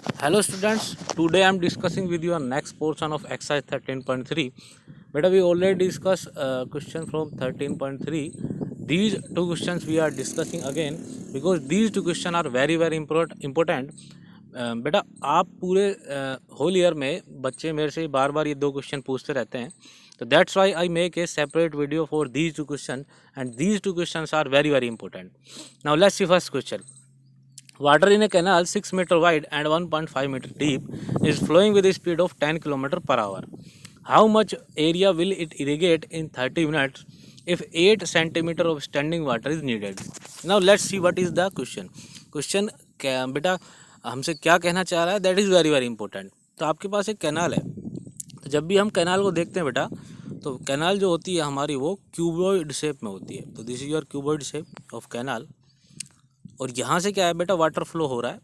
Hello students, today I am discussing with you on next portion of exercise 13.3. Beta, we already discussed question from 13.3. These two questions we are discussing again because these two questions are very important. बेटा आप पूरे whole year में बच्चे मेरे से बार बार ये दो question पूछते रहते हैं, तो that's why I make a separate video for these two question and these two questions are very important. Now let's see first question. Water in a canal 6 meter wide and 1.5 meter deep is flowing with a speed of 10 km per hour. How much area will it irrigate in 30 minutes if 8 centimeter of standing water is needed? Now let's see what is the question. Question बेटा हमसे क्या कहना चाह रहा है, that is very important. तो आपके पास एक कैनाल है, तो जब भी हम कैनाल को देखते हैं बेटा, तो कैनाल जो होती है हमारी वो क्यूबॉइड शेप में होती है. तो this is your cuboid shape of canal. और यहाँ से क्या है बेटा, वाटर फ्लो हो रहा है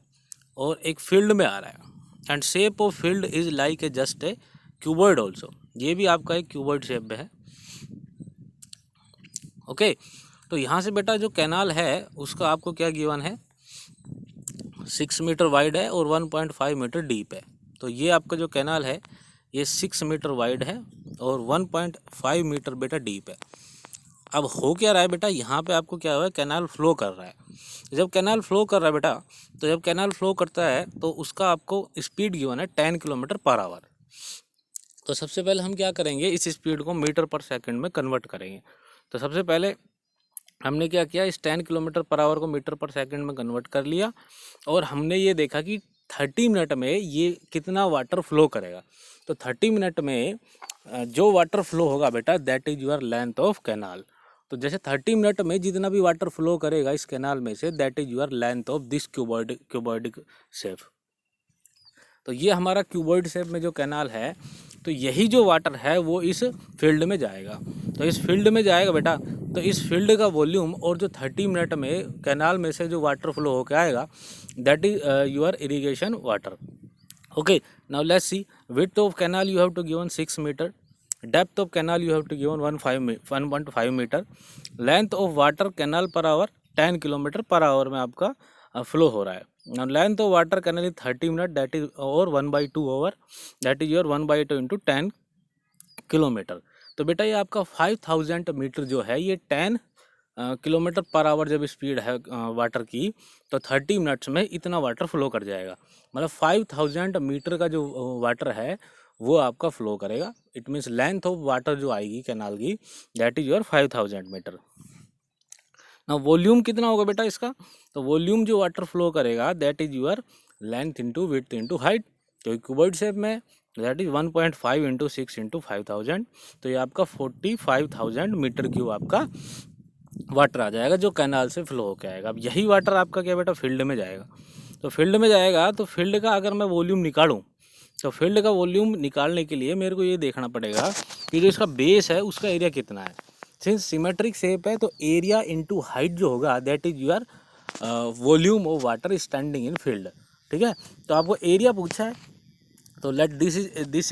और एक फील्ड में आ रहा है. And shape of field is like a just a cuboid also. ये भी आपका एक क्यूबॉइड शेप में है. ओके, तो यहाँ से बेटा जो कैनाल है उसका आपको क्या गिवन है, 6 मीटर वाइड है और 1.5 मीटर डीप है. तो ये आपका जो कैनाल है ये 6 मीटर वाइड है और 1.5 मीटर बेटा डीप है. अब हो क्या रहा है बेटा, यहाँ पे आपको क्या हुआ है, कैनाल फ्लो कर रहा है. जब कैनाल फ्लो कर रहा है बेटा, तो जब कैनाल फ्लो करता है तो उसका आपको स्पीड गिवन है 10 किलोमीटर पर आवर. तो सबसे पहले हम क्या करेंगे, इस स्पीड को मीटर पर सेकंड में कन्वर्ट करेंगे. तो सबसे पहले हमने क्या किया, इस 10 किलोमीटर पर आवर को मीटर पर सेकंड में कन्वर्ट कर लिया और हमने ये देखा कि 30 मिनट में ये कितना वाटर फ्लो करेगा. तो 30 मिनट में जो वाटर फ्लो होगा बेटा, that is your length of canal. तो जैसे 30 मिनट में जितना भी वाटर फ्लो करेगा इस कैनाल में से, that is your length of this cuboid shape. तो ये हमारा क्यूबॉइड शेप में जो कैनाल है, तो यही जो वाटर है वो इस फील्ड में जाएगा. तो इस फील्ड में जाएगा बेटा, तो इस फील्ड का वॉल्यूम और जो 30 मिनट में कैनाल में से जो वाटर फ्लो होकर आएगा, that is your irrigation water. Okay, now let's see. Width of canal you have to given 6 metre. Depth of canal you have to given 1.5 metre. Length of water canal per hour 10 kilometre per hour में आपका flow हो रहा है. Length of water canal is 30 minute, that is और 1/2 hour, that is your 1/2 into 10 kilometre. तो बेटा ये आपका 5000 मीटर जो है, ये 10 किलोमीटर पर आवर जब स्पीड है वाटर की, तो 30 मिनट्स में इतना वाटर फ्लो कर जाएगा. मतलब 5000 मीटर का जो वाटर है वो आपका फ्लो करेगा. It means length of water जो आएगी कैनाल की, दैट इज योर 5000 मीटर. ना वॉल्यूम कितना होगा बेटा इसका, तो वॉल्यूम जो वाटर फ्लो करेगा that is your length into width into height. तो क्यूबॉइड शेप में दैट इज 1.5 इंटू 6 इंटू 5000. तो ये आपका 45,000 मीटर क्यूब आपका वाटर आ जाएगा जो कैनाल से फ्लो होकर आएगा. अब यही वाटर आपका क्या बेटा फील्ड में जाएगा. तो फील्ड में जाएगा, तो फील्ड का अगर मैं वॉल्यूम निकालूं, तो फील्ड का वॉल्यूम निकालने के लिए मेरे को ये देखना पड़ेगा कि जो इसका बेस है उसका एरिया कितना है. सिंस सिमेट्रिक शेप है, तो एरिया इनटू हाइट जो होगा that is your volume of water standing in field. ठीक है, तो आपको एरिया पूछा है, तो let this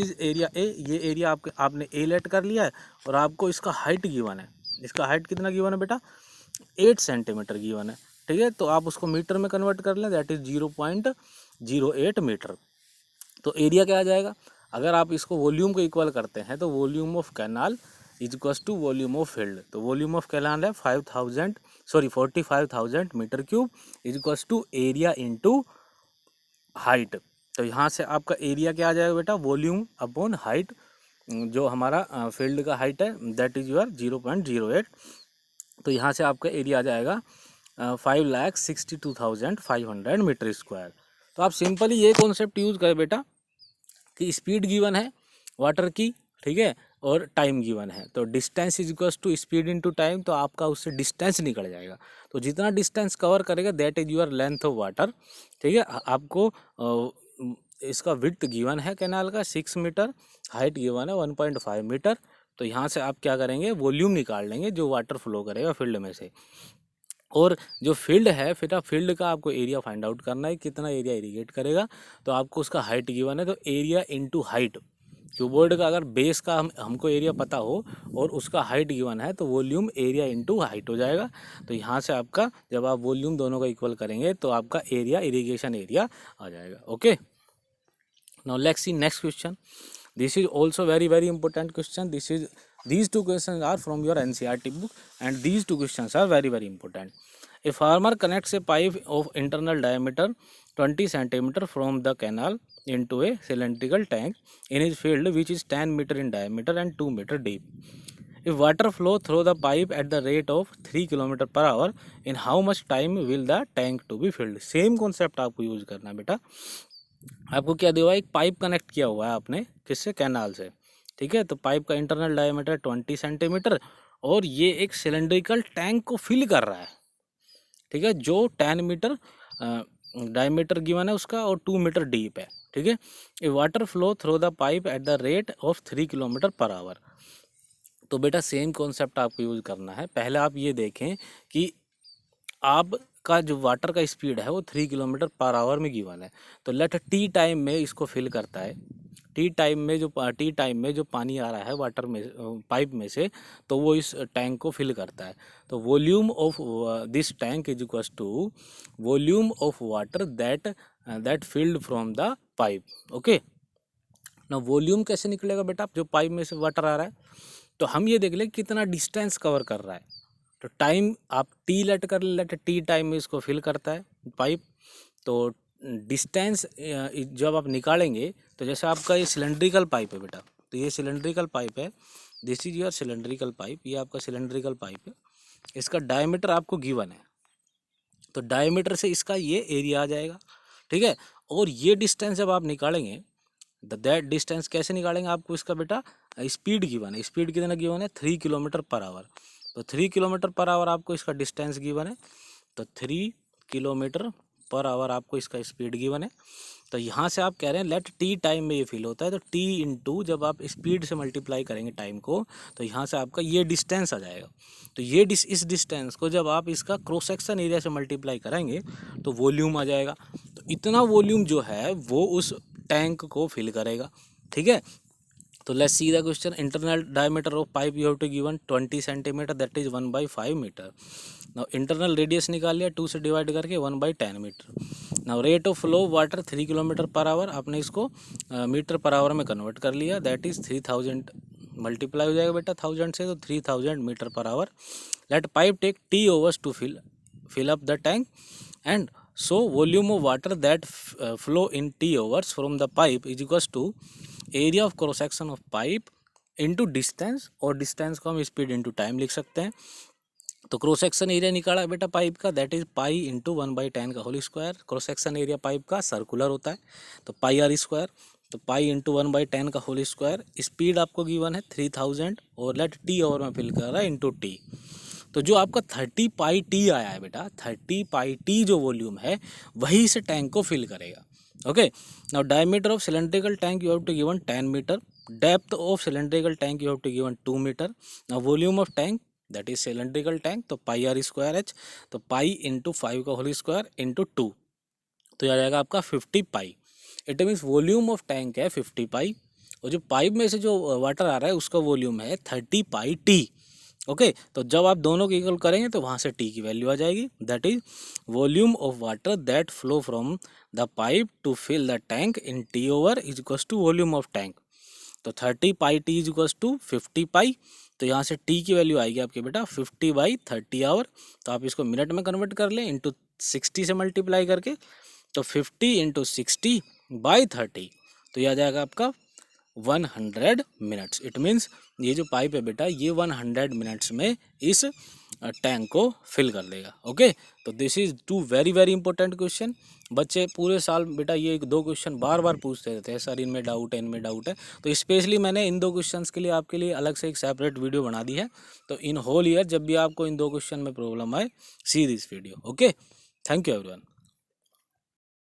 is area A. ये एरिया आपने ए लेट कर लिया है और आपको इसका हाइट गिवन है. इसका हाइट कितना गिवन है बेटा, 8 सेंटीमीटर गिवन है. ठीक है, तो आप उसको मीटर में कन्वर्ट कर लें, दैट इज 0.08 मीटर. तो एरिया क्या आ जाएगा, अगर आप इसको वॉल्यूम को इक्वल करते हैं तो volume of canal is equals to volume of field. तो वॉल्यूम ऑफ कैनाल है 45,000 metre cube is equals to area into height. तो यहाँ से आपका एरिया क्या आ जाएगा बेटा, वॉल्यूम अपॉन हाइट. जो हमारा फील्ड का हाइट है दैट इज योर 0.08. तो यहाँ से आपका एरिया आ जाएगा 5,62,500 मीटर स्क्वायर. तो आप सिंपली ये कॉन्सेप्ट यूज़ करें बेटा कि स्पीड गिवन है वाटर की, ठीक है, और टाइम गिवन है. तो distance is equals to speed into time. तो आपका उससे डिस्टेंस निकल जाएगा. तो जितना डिस्टेंस कवर करेगा that is your length of water. ठीक है, आपको इसका विड्थ गिवन है कैनाल का 6 मीटर, हाइट गिवन है 1.5 मीटर. तो यहाँ से आप क्या करेंगे, वॉल्यूम निकाल लेंगे जो वाटर फ्लो करेगा फील्ड में से. और जो फील्ड है, फिर फील्ड का आपको एरिया फाइंड आउट करना है, कितना एरिया इरिगेट करेगा. तो आपको उसका हाइट गिवन है, तो एरिया इनटू हाइट. क्यूबॉइड का अगर बेस का हमको एरिया पता हो और उसका हाइट गिवन है, तो वॉल्यूम एरिया इनटू हाइट हो जाएगा. तो यहाँ से आपका जब आप वॉल्यूम दोनों का इक्वल करेंगे तो आपका एरिया इरिगेशन एरिया आ जाएगा. Okay. Now let's see next question. This is also very important question. These two questions are from your NCERT book, and these two questions are very important. A farmer connects a pipe of internal diameter 20 centimeter from the canal into a cylindrical tank in his field, which is 10 meter in diameter and 2 meter deep. If water flow through the pipe at the rate of 3 km per hour, in how much time will the tank to be filled? Same concept आपको use करना है बेटा. आपको क्या दिया हुआ है, एक पाइप कनेक्ट किया हुआ है आपने, किससे, कैनाल से. ठीक है, तो पाइप का इंटरनल डायमीटर 20 सेंटीमीटर और ये एक सिलेंड्रिकल टैंक को फिल कर रहा है. ठीक है, जो 10 मीटर डायमीटर गिवन है उसका और 2 मीटर डीप है. ठीक है, a water flow through the pipe at the rate of 3 kilometre per hour. तो बेटा सेम कॉन्सेप्ट आपको यूज करना है. पहले आप ये देखें कि आपका जो वाटर का स्पीड है वो 3 किलोमीटर पर आवर में गिवन है. तो लेट टी टाइम में इसको फिल करता है. टी टाइम में जो पानी आ रहा है वाटर में, पाइप में से, तो वो इस टैंक को फिल करता है. तो volume of this tank is equals to volume of water that filled from the pipe. Okay, ना वॉल्यूम कैसे निकलेगा बेटा, जो पाइप में से वाटर आ रहा है. तो हम ये देख लें कितना डिस्टेंस कवर कर रहा है. तो टाइम आप टी लेट कर लेट, टी टाइम में इसको फिल करता है पाइप. तो डिस्टेंस जब आप निकालेंगे, तो जैसे आपका ये सिलेंड्रिकल पाइप है बेटा, तो ये सिलेंड्रिकल पाइप है, this is your cylindrical pipe, ये आपका सिलेंड्रिकल पाइप है. इसका डायमीटर आपको गिवन है, तो डायमीटर से इसका ये एरिया आ जाएगा. ठीक है, और ये डिस्टेंस जब आप निकालेंगे, दैट डिस्टेंस कैसे निकालेंगे, आपको इसका बेटा स्पीड गिवन है. स्पीड कितना गिवन है, 3 किलोमीटर पर आवर. तो 3 किलोमीटर पर आवर आपको इसका डिस्टेंस गिवन है. तो 3 किलोमीटर पर आवर आपको इसका स्पीड गिवन है. तो यहाँ से आप कह रहे हैं लेट टी टाइम में ये फिल होता है. तो टी इंटू जब आप स्पीड से मल्टीप्लाई करेंगे टाइम को, तो यहाँ से आपका ये डिस्टेंस आ जाएगा. तो ये इस डिस्टेंस को जब आप इसका क्रॉस सेक्शन एरिया से मल्टीप्लाई करेंगे तो वॉल्यूम आ जाएगा. तो इतना वॉल्यूम जो है वो उस टैंक को फिल करेगा. ठीक है, तो let's see the question. Internal diameter of pipe you have to given 20 centimetre, that is 1/5 metre. Now internal radius निकाल लिया, 2 से डिवाइड करके 1/10 metre. Now rate of flow water 3 kilometre per hour, आपने इसको मीटर पर आवर में convert कर लिया, that is 3000 multiply हो जाएगा बेटा 1000 से, तो 3000 metre per hour. Let pipe take t hours to fill up the tank, and so volume of water that flow in t hours from the pipe is equals to area of cross section of pipe into distance, और distance को हम speed into time लिख सकते हैं. तो cross section area निकाला बेटा pipe का, दैट इज पाई इंटू 1/10 का whole square. Cross section area pipe का सर्कुलर होता है, तो पाई आर स्क्वायर. तो पाई इंटू 1/10 का होल स्क्वायर. स्पीड आपको गिवन है 3000 और लेट टी ओवर में फिल कर रहा है इंटू टी. तो जो आपका 30 पाई टी आया है बेटा, 30 पाई टी जो वॉल्यूम है वही इस टैंक को फिल करेगा. Okay, now diameter of cylindrical tank you have to given 10 meter, depth of cylindrical tank you have to given 2 meter. Now volume of tank, that is cylindrical tank, तो pi r square h, तो pi into 5 का whole square into 2, तो आ जाएगा आपका 50 pi. It means volume of tank है 50 पाई, और जो pipe में से जो वाटर आ रहा है उसका वॉल्यूम है 30 पाई टी. ओके, तो जब आप दोनों को इक्वल करेंगे तो वहाँ से टी की वैल्यू आ जाएगी, that is volume of water that flow from the pipe to fill the tank in t hour is equals to volume of tank. तो 30 pi t is equals to 50 pi. तो यहाँ से T की value आएगी आपके बेटा 50/30 our. तो आप इसको मिनट में कन्वर्ट कर लें इंटू 60 से मल्टीप्लाई करके, तो 50 इंटू 60/30, तो यह आ जाएगा आपका 100 मिनट्स. इट मीन्स ये जो पाइप है बेटा ये 100 मिनट्स में इस टैंक को फिल कर देगा. ओके, तो this is 2 very important question. बच्चे पूरे साल बेटा ये 2 क्वेश्चन बार बार पूछते रहते हैं, सर इनमें डाउट है, इनमें डाउट है. तो स्पेशली मैंने इन 2 क्वेश्चंस के लिए आपके लिए अलग से एक सेपरेट वीडियो बना दी है. तो इन होल ईयर जब भी आपको इन 2 क्वेश्चन में प्रॉब्लम आए, see this video. Okay, thank you everyone.